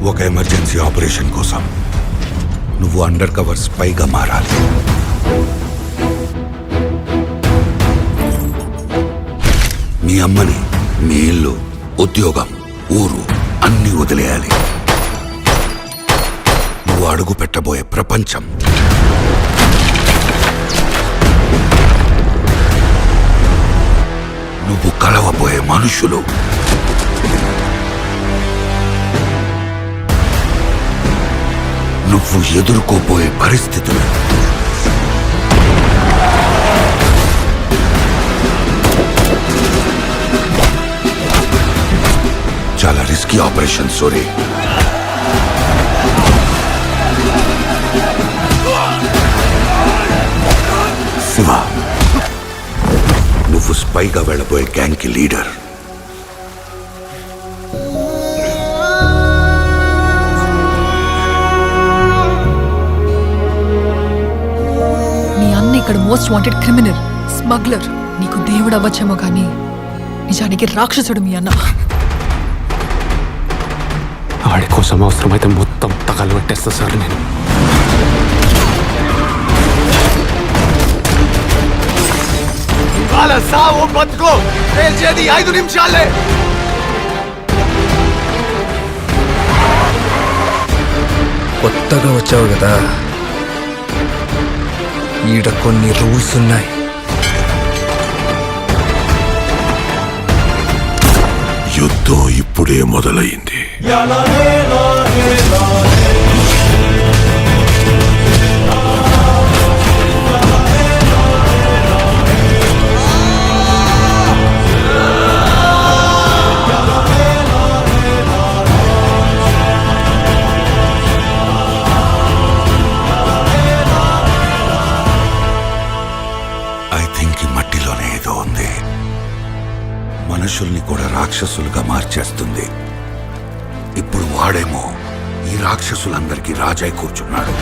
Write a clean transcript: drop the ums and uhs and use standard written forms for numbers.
ఒక emergency operation కోసం నువ్వు అండర్ కవర్ స్పైగా మారాలి. మీ అమ్మని, మీ ఇల్లు, ఉద్యోగం, ఊరు అన్నీ వదిలేయాలి. నువ్వు అడుగు పెట్టబోయే ప్రపంచం, నువ్వు కలవబోయే మనుషులు, నువ్వు ఎదుర్కోబోయే పరిస్థితులు, చాలా రిస్కీ ఆపరేషన్ సోరీ. శివ, నువ్వు స్పైగా వెళ్ళబోయే గ్యాంగ్ కి లీడర్. నీ అన్న ఇక్కడ మోస్ట్ వాంటెడ్ క్రిమినల్, స్మగ్లర్. నీకు దేవుడు అవ్వచ్చేమో కానీ నిజానికి రాక్షసుడు మీ అన్న. ఆడి కోసం అవసరమైతే మొత్తం తగలు పెట్టేస్తా సార్ నేను. వాళ్ళ సావు బతుకో తేల్చేది 5 నిమిషాలే. కొత్తగా వచ్చావు కదా, ఈడ కొన్ని రూల్స్ ఉన్నాయి. యుద్ధం ఇప్పుడే మొదలైంది. ఐ థింక్ ఈ మట్టిలోనే ఏదో ఉంది. మనుషుల్ని కూడా రాక్షసులుగా మార్చేస్తుంది. ఇప్పుడు వాడేమో ఈ రాక్షసులందరికీ రాజై కూర్చున్నాడు.